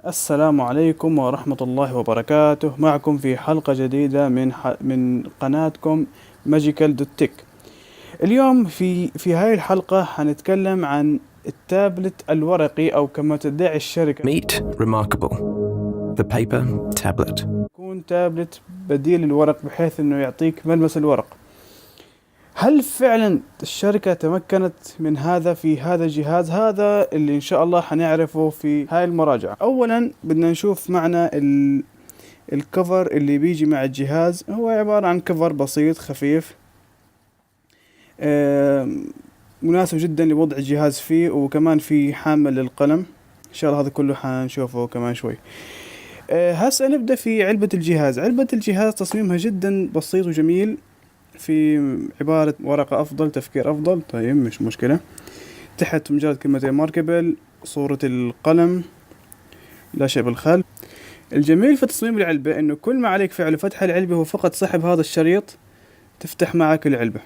السلام عليكم ورحمة الله وبركاته. معكم في حلقة جديدة من قناتكم ماجيكال دوت تك. اليوم في هاي الحلقة حنتكلم عن التابلت الورقي أو كما تدعي الشركة Meet Remarkable, the paper tablet. يكون تابلت بديل للورق بحيث إنه يعطيك ملمس الورق. هل فعلا الشركة تمكنت من هذا في هذا الجهاز؟ هذا اللي إن شاء الله حنعرفه في هاي المراجعة. أولا بدنا نشوف معنى الكفر اللي بيجي مع الجهاز. هو عبارة عن كفر بسيط خفيف مناسب جدا لوضع الجهاز فيه، وكمان في حامل للقلم. إن شاء الله هذا كله حنشوفه كمان شوي. هسه نبدأ في علبة الجهاز. علبة الجهاز تصميمها جدا بسيط وجميل، في عبارة ورقة أفضل تفكير أفضل. طيب مش مشكلة. تحت مجرد كلمة ريماركبل، صورة القلم، لا شيء بالخلف. الجميل في تصميم العلبة إنه كل ما عليك فعله فتح العلبة هو فقط سحب هذا الشريط تفتح معك العلبة.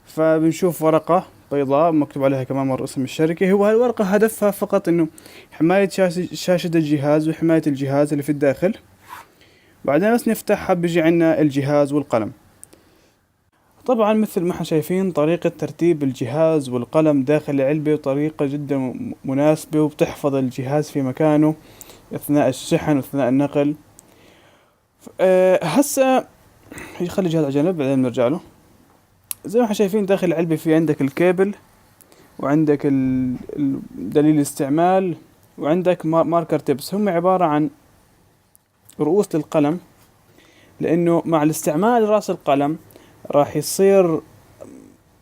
فبنشوف ورقة بيضاء مكتوب عليها كمان مرة اسم الشركة. هو هالورقة هدفها فقط إنه حماية شاشة الجهاز وحماية الجهاز اللي في الداخل. بعدين بس نفتحها بيجي عنا الجهاز والقلم. طبعا مثل ما احنا شايفين طريقة ترتيب الجهاز والقلم داخل العلبة طريقة جدا مناسبة، وبتحفظ الجهاز في مكانه أثناء الشحن وأثناء النقل. هسه يخلي الجهاز على جنب بعدين نرجع له. زي ما احنا شايفين داخل العلبة في عندك الكيبل، وعندك دليل الاستعمال، وعندك ماركر تيبس. هم عبارة عن رؤوس للقلم، لأنه مع الاستعمال رأس القلم راح يصير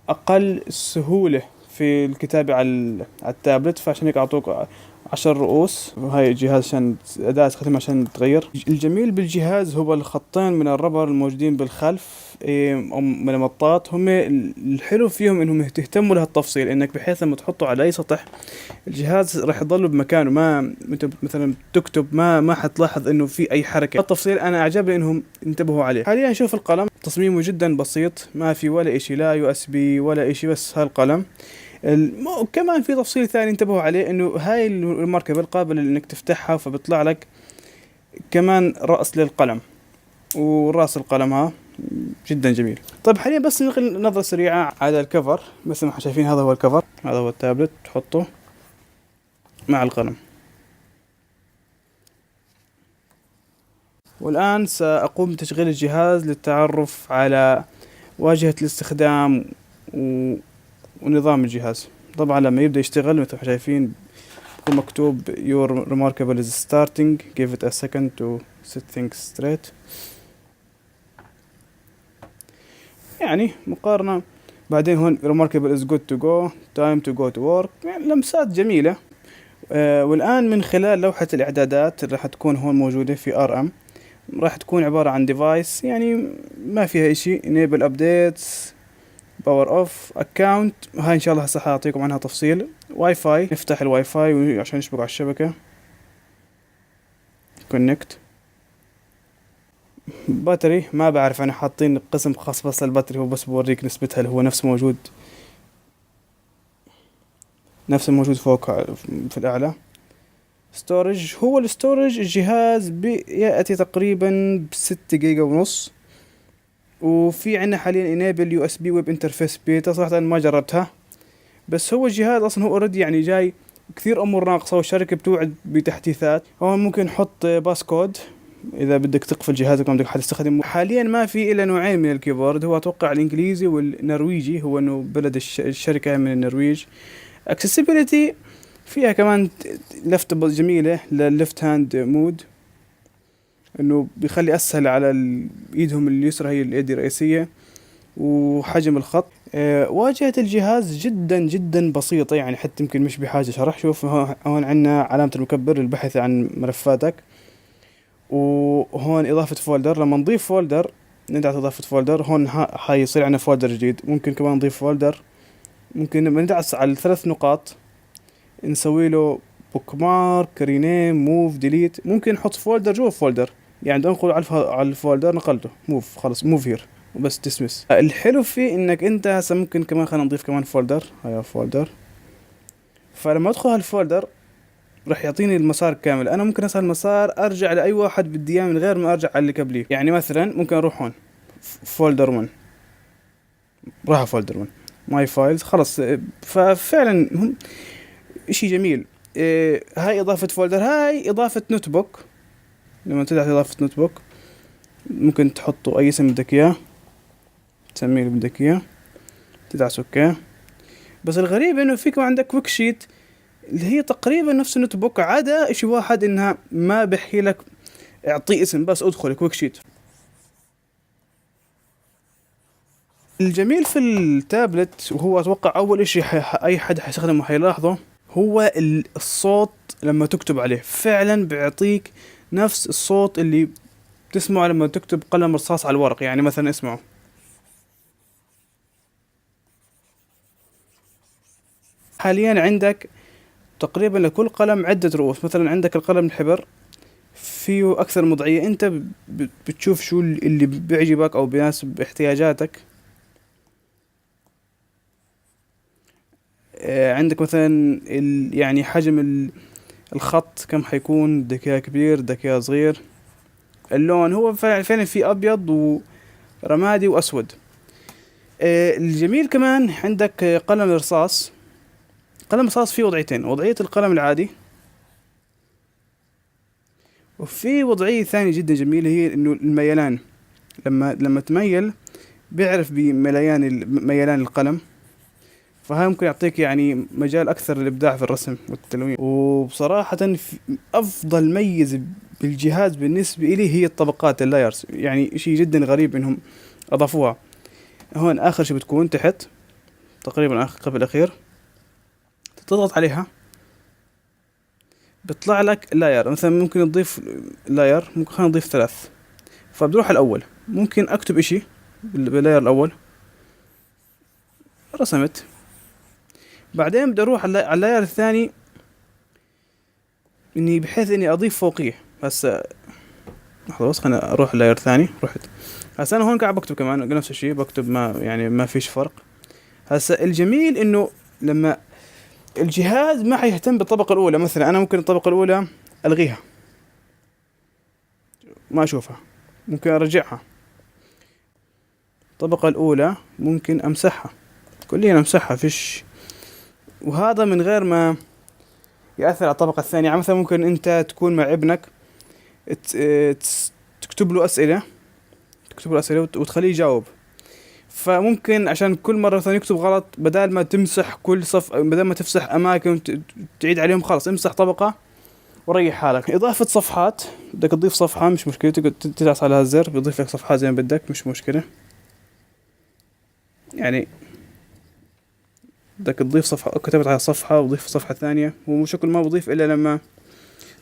أقل سهولة في الكتابة على التابلت، فعشان هيك أعطوك 10 رؤوس. وهاي الجهاز عشان أداة تستخدمها عشان تغير. الجميل بالجهاز هو الخطين من الربر الموجودين بالخلف من المطاط. هم الحلو فيهم إنهم تهتموا لهالتفصيل، إنك بحيث لما تحطه على أي سطح الجهاز راح يضل بمكانه. ما انت مثلا تكتب ما حتلاحظ انه في اي حركه. التفصيل انا اعجبني انهم انتبهوا عليه. حاليا نشوف القلم تصميمه جدا بسيط، ما في ولا اشي، لا يو اس بي ولا اشي، بس هالقلم. كمان في تفصيل ثاني انتبهوا عليه، انه هاي المركبه قابله انك تفتحها، فبيطلع لك كمان راس للقلم، وراس القلم ها جدا جميل. طيب حاليا بس نلقي نظرة سريعة على الكفر. مثل ما احنا شايفين هذا هو الكفر، هذا هو التابلت تحطه مع القلم. والآن سأقوم بتشغيل الجهاز للتعرف على واجهة الاستخدام ونظام الجهاز. طبعا لما يبدأ يشتغل مثل ما شايفين بيكون مكتوب Your remarkable is starting, give it a second to set things straight. يعني مقارنة. بعدين هون remarkable is good to go, time to go to work. يعني لمسات جميلة. والآن من خلال لوحة الإعدادات اللي راح تكون هون موجودة في RM، راح تكون عبارة عن device، يعني ما فيها إشي. enable updates، power off، account. هاي إن شاء الله هسه حاعطيكم عنها تفصيل. واي فاي، نفتح الواي فاي عشان نشبك على الشبكة. connect. باتري ما بعرف، أنا حاطين قسم خاص بس للباتري، هو بس بوريك نسبتها اللي هو نفس موجود فوق في الأعلى. ستورج، هو الستورج الجهاز بيأتي تقريبا ب6 جيجا ونص. وفي عنا حاليا enable USB web interface beta. صراحة أنا ما جربتها، بس هو الجهاز أصلا هو already يعني جاي كثير أمور ناقصة، والشركة بتوعد بتحديثات. هون ممكن نحط باسكود إذا بدك تقفل جهازك وما بدك حد يستخدمه. حاليا ما في إلا نوعين من الكيبورد، هو أتوقع الإنجليزي والنرويجي، هو إنه بلد الشركة من النرويج. accessibility فيها كمان لفتة جميلة للليفت هاند مود، انه بيخلي اسهل على ايدهم اليسرى، هي اليد الرئيسية. وحجم الخط. واجهة الجهاز جدا جدا بسيطة، يعني حتى يمكن مش بحاجة شرح. شوف هون عندنا علامة المكبر للبحث عن ملفاتك، وهون إضافة فولدر. لما نضيف فولدر ندعس إضافة فولدر، هون حيصير عندنا فولدر جديد. ممكن كمان نضيف فولدر، ممكن ندعس على ال3 نقاط نسوي له بوك مارك، رينيم، موف، ديليت. ممكن نحط فولدر جوا فولدر، يعني نقول على الفولدر نقلته موف، خلص موف هير وبس تسمس. الحلو فيه انك انت هسه ممكن كمان خلينا نضيف كمان فولدر. هيا فولدر. فلما ادخل هالفولدر راح يعطيني المسار كامل. انا ممكن اسهل المسار ارجع لاي واحد بدي اياه من غير ما ارجع على اللي قبليه. يعني مثلا ممكن اروح هون فولدر 1، راح فولدر 1 ماي فايلز خلص. ففعلا هم اشي جميل. هاي اضافة فولدر، هاي اضافة نوت بوك. لما تدعس اضافة نوت بوك ممكن تحطوا اي اسم بدك اياه، تسميه اللي بدك اياه، تدعس اوكي. بس الغريب انه فيكم عندك كويك شيت اللي هي تقريبا نفس النوت بوك، عدا اشي واحد انها ما بحكي لك اعطيه اسم، بس ادخل كويك شيت. الجميل في التابلت، وهو اتوقع اول اشي اي حد حيستخدمه حيلاحظه، هو الصوت. لما تكتب عليه فعلا بيعطيك نفس الصوت اللي بتسمعه لما تكتب قلم رصاص على الورق. يعني مثلا اسمعوا، حاليا عندك تقريبا لكل قلم عدة رؤوس. مثلا عندك القلم الحبر فيه أكثر وضعية، أنت بتشوف شو اللي بيعجبك أو بيناسب احتياجاتك. عندك مثلا يعني حجم الخط كم حيكون، بدك إياه كبير بدك إياه صغير. اللون هو فعلا في أبيض ورمادي وأسود. الجميل كمان عندك قلم الرصاص. قلم الرصاص فيه وضعيتين، وضعية القلم العادي، وفي وضعية ثانية جدا جميلة هي إنه الميلان. لما تميل بيعرف ميلان القلم. فهذا ممكن يعطيك يعني مجال أكثر للإبداع في الرسم والتلوين. وبصراحة أفضل ميز بالجهاز بالنسبة إلي هي الطبقات اللايرز. يعني شيء جدا غريب إنهم أضافوها. هون آخر شيء بتكون تحت تقريبا قبل الأخير، تضغط عليها بيطلع لك لاير. مثلا ممكن نضيف لاير، ممكن خلينا نضيف 3. فبدروح الأول ممكن أكتب إشي باللاير الأول، رسمت. بعدين بدي أروح على اللاير الثاني، إني بحيث إني أضيف فوقيه. هسا لحظة بس، خلينا أروح اللاير الثاني. رحت هسا أنا هون قاعد بكتب كمان نفس الشيء، بكتب ما فيش فرق. هسا الجميل إنه لما الجهاز ما حيهتم بالطبقة الأولى. مثلا أنا ممكن الطبقة الأولى ألغيها، ما أشوفها، ممكن أرجعها. الطبقة الأولى ممكن أمسحها، كليا أمسحها فيش، وهذا من غير ما يأثر على الطبقة الثانية. يعني مثلا ممكن أنت تكون مع ابنك تكتب له أسئلة وتخليه يجاوب. فممكن عشان كل مرة مثلا يكتب غلط، بدل ما تمسح كل صف، بدل ما تفسح أماكن تعيد عليهم، خلاص امسح طبقة وريح حالك. إضافة صفحات، بدك تضيف صفحة مش مشكلة، تدعس على هالزر بيضيف لك صفحات زي ما بدك، مش مشكلة. يعني بدك تضيف صفحة، كتبت على صفحة وضيف صفحة ثانية، وشكل ما بضيف إلا لما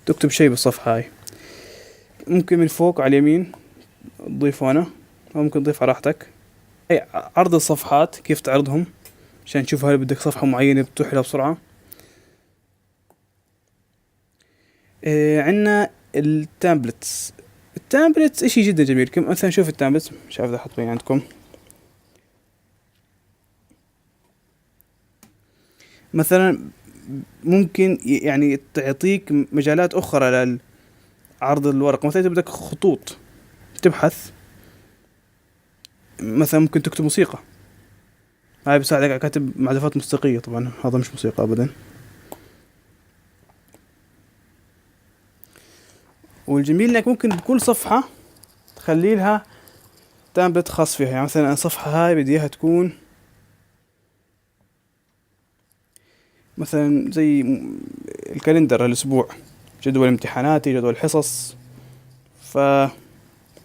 تكتب شيء بالصفحة هاي. ممكن من فوق على اليمين تضيفه هنا، أو ممكن تضيف على راحتك. أي عرض الصفحات كيف تعرضهم عشان تشوف هل بدك صفحة معينة بتروح لها بسرعة. عنا التابلتس اشي جدا جميل. كم مثلا شوف التابلت، مش عارف اذا احط بين عندكم. مثلا ممكن يعني تعطيك مجالات اخرى لعرض الورق. مثلا اذا بدك خطوط تبحث، مثلا ممكن تكتب موسيقى، هاي بيساعدك على كتب معزوفات موسيقية. طبعا هذا مش موسيقى ابدا. والجميل انك ممكن بكل صفحة تخلي لها تابلت خاص فيها. يعني مثلا الصفحة هاي بدي اياها تكون مثلا زي الكالندر الاسبوع، جدول امتحاناتي، جدول حصص.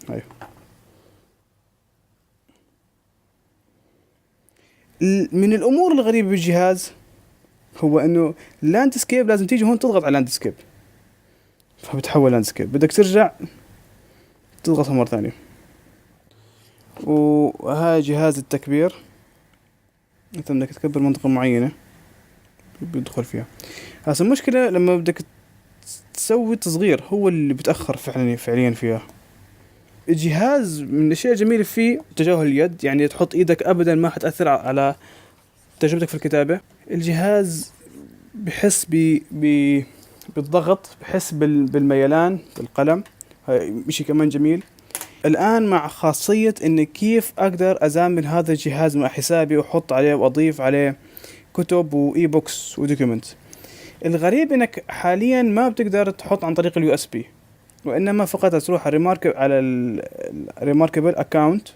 أيوه. من الامور الغريبة بالجهاز هو انه اللاندسكيب لازم تيجي هون تضغط على لاندسكيب، فبتحول لاندسكيب. بدك ترجع تضغطها مرة ثانية. وهاي جهاز التكبير، انت بدك تكبر منطقة معينة بيدخل فيها. هسه المشكلة لما بدك تسوي تصغير هو اللي بتأخر فعليا فيها. الجهاز من الاشياء الجميلة فيه تجاهل اليد، يعني تحط ايدك ابدا ما حتأثر على تجربتك في الكتابة. الجهاز بحس بالضغط بحس بالميلان بالقلم، هاي شيء كمان جميل. الآن مع خاصية إن كيف أقدر أزامن هذا الجهاز مع حسابي وأحط عليه وأضيف عليه كتب وإي بوكس ودوكيومنت. الغريب إنك حاليا ما بتقدر تحط عن طريق اليو اس بي، وإنما فقط تروح على الريماركبل أكاونت،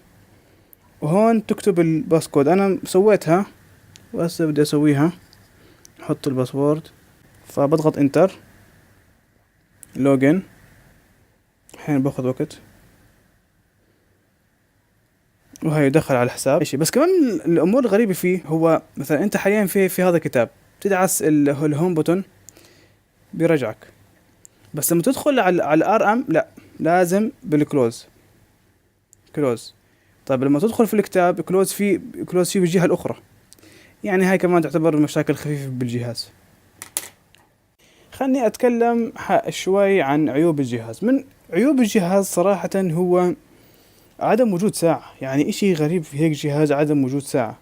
وهون تكتب الباسكود. أنا سويتها وهسه بدي أسويها، أحط الباسورد، فبضغط انتر لوجن. الحين باخذ وقت وهي يدخل على الحساب. بس كمان الامور الغريبه فيه هو مثلا انت حاليا في هذا الكتاب تدعس الهوم بوتون بيرجعك، بس لما تدخل على الار ام لا، لازم بالكلوز كلوز. طيب لما تدخل في الكتاب كلوز فيه بالجهه الاخرى. يعني هاي كمان تعتبر مشاكل خفيفه بالجهاز. خلني أتكلم شوي عن عيوب الجهاز. من عيوب الجهاز صراحة هو عدم وجود ساعة. يعني إشي غريب في هيك جهاز عدم وجود ساعة.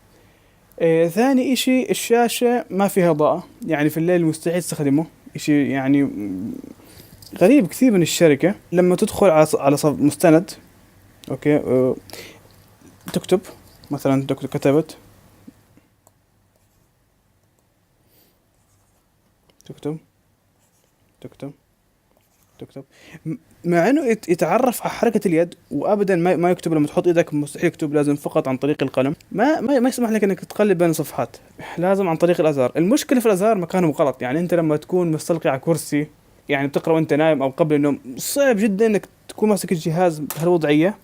ثاني إشي الشاشة ما فيها إضاءة، يعني في الليل مستحيل تستخدمه. إشي يعني غريب كثير من الشركة. لما تدخل على مستند أوكي تكتب مثلا كتبت تكتب مع انه يتعرف على حركة اليد، وابدا ما يكتب. لما تحط ايدك مستحيل يكتب، لازم فقط عن طريق القلم. ما يسمح لك انك تقلب بين الصفحات، لازم عن طريق الازهار. المشكلة في الازهار مكانهم غلط. يعني انت لما تكون مستلقي على كرسي، يعني بتقرأ وانت نايم او قبل النوم، صعب جدا انك تكون ماسك الجهاز بهالوضعية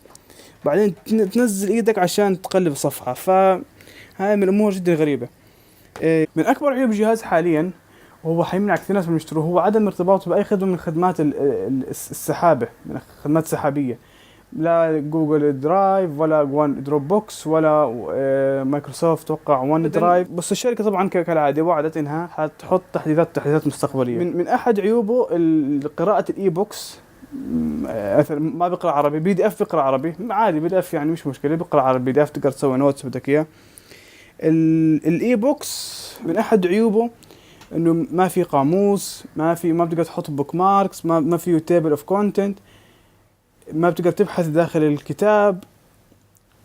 بعدين تنزل ايدك عشان تقلب الصفحة. فهاي من الامور جدا غريبة. من اكبر عيوب الجهاز حاليا، وهو حيمنع كثير ناس من يشتروه، هو عدم ارتباطه بأي خدمة من خدمات السحابة، من خدمات سحابية. لا جوجل درايف ولا دروب بوكس ولا مايكروسوفت توقع ون درايف. بس الشركة طبعا كالعادة وعدت انها حتحط تحديثات مستقبلية. من احد عيوبه قراءة الاي بوكس. ما بيقرأ عربي. بي دي اف بيقرأ عربي عادي، بي دي اف يعني مش مشكلة، بيقرأ عربي. بي دي اف تقدر تسوي نوتس بدك اياه. الاي بوكس من احد عيوبه انه ما في قاموس، ما بتقدر تحط بوك ماركس، ما في تيبل اوف كونتنت، ما بتقدر تبحث داخل الكتاب.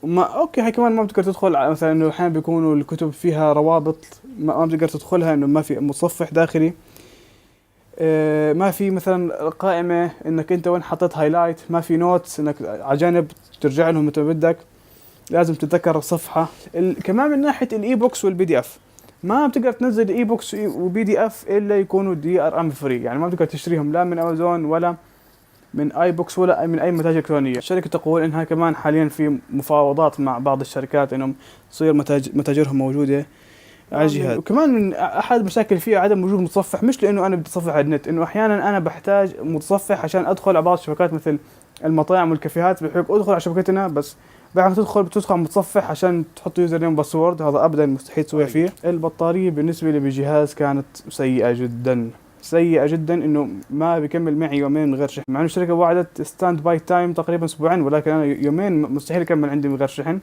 اوكي هاي كمان ما بتقدر تدخل مثلا، انه احيانا بيكونوا الكتب فيها روابط ما بتقدر تدخلها، انه ما في متصفح داخلي. ما في مثلا قائمة انك انت وين حطيت هايلايت، ما في نوتس انك على جانب ترجع لهم متى بدك، لازم تتذكر الصفحة. كمان من ناحية الاي بوكس والبي دي اف، ما بتقدر تنزل اي بوكس وبي دي اف الا يكونوا دي ار ام فري. يعني ما بتقدر تشتريهم لا من امازون ولا من اي بوكس ولا من اي متاجر الكترونيه. الشركه تقول انها كمان حاليا في مفاوضات مع بعض الشركات انهم تصير متاجرهم موجوده على الجهاز. وكمان من احد المشاكل فيه عدم وجود متصفح، مش لانه انا بدي اتصفح على النت، انه احيانا انا بحتاج متصفح عشان ادخل على بعض الشبكات مثل المطاعم والكافيهات. بحب ادخل على شبكتنا، بس بعد ما بتدخل على متصفح عشان تحط يوزر نيم باسورد، هذا ابدا مستحيل تسوي فيه. البطاريه بالنسبه لي بالجهاز كانت سيئه جدا، انه ما بيكمل معي يومين من غير شحن. مع انه الشركه وعدت ستاند باي تايم تقريبا اسبوعين، ولكن انا يومين مستحيل يكمل عندي من غير شحن.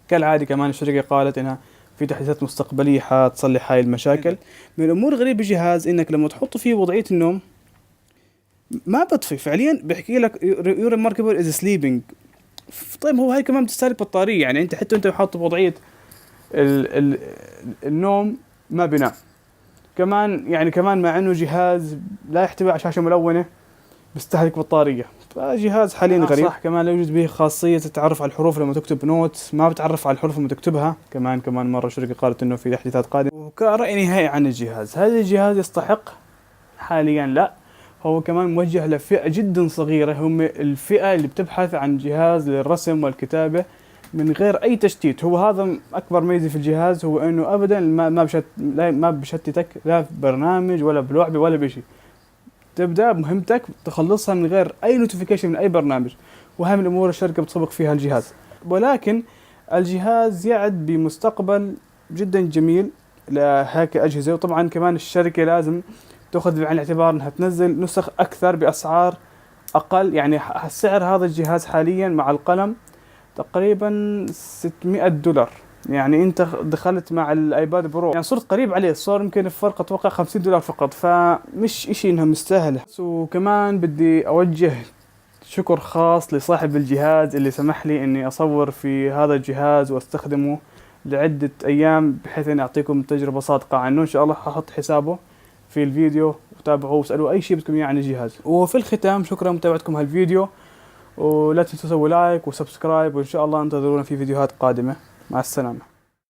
كالعاده كمان الشركه قالت انها في تحديثات مستقبليه حتصلح هاي المشاكل. من الامور الغريبه بالجهاز انك لما تحطه فيه وضعيه النوم ما بطفي فعليا، بيحكي لك your remarkable is sleeping. طيب هو هاي كمان بتستهلك بطارية. يعني انت حتى انت بحط بوضعية النوم ما بنام. كمان مع انه جهاز لا يحتوي على شاشة ملونة بيستهلك بطارية. فجهاز حاليا غريب. صح كمان لا يوجد به خاصية التعرف على الحروف لما تكتب نوت، ما بتعرف على الحروف لما تكتبها. كمان مرة الشركة قالت انه في تحديثات قادمة. وكرأي نهائي عن الجهاز، هذا الجهاز يستحق حاليا لا. هو كمان موجه لفئة جدا صغيرة، هم الفئة اللي بتبحث عن جهاز للرسم والكتابة من غير أي تشتيت. هو هذا أكبر ميزة في الجهاز، هو إنه أبدا ما بشتتك لا في برنامج ولا بلعبة ولا بشيء. تبدأ مهمتك تخلصها من غير أي نوتيفيكيشن من أي برنامج. وهي من الأمور الشركة بتسبق فيها الجهاز. ولكن الجهاز يعد بمستقبل جدا جميل لهيك أجهزة. وطبعا كمان الشركة لازم تأخذ بعين الاعتبار انها تنزل نسخ اكثر باسعار اقل. يعني سعر هذا الجهاز حاليا مع القلم تقريبا $600. يعني انت دخلت مع الايباد برو يعني صرت قريب عليه، صار يمكن الفرق اتوقع $50 فقط، فمش اشي انها مستاهلة. وكمان بدي اوجه شكر خاص لصاحب الجهاز اللي سمح لي اني اصور في هذا الجهاز واستخدمه لعدة ايام، بحيث اني اعطيكم تجربة صادقة عنه. ان شاء الله ححط حسابه في الفيديو، وتابعوه واسألوا اي شيء بدكم اياه عن الجهاز. وفي الختام شكرا لمتابعتكم هالفيديو، ولا تنسوا تسووا لايك وسبسكرايب، وان شاء الله انتظرونا في فيديوهات قادمة. مع السلامة.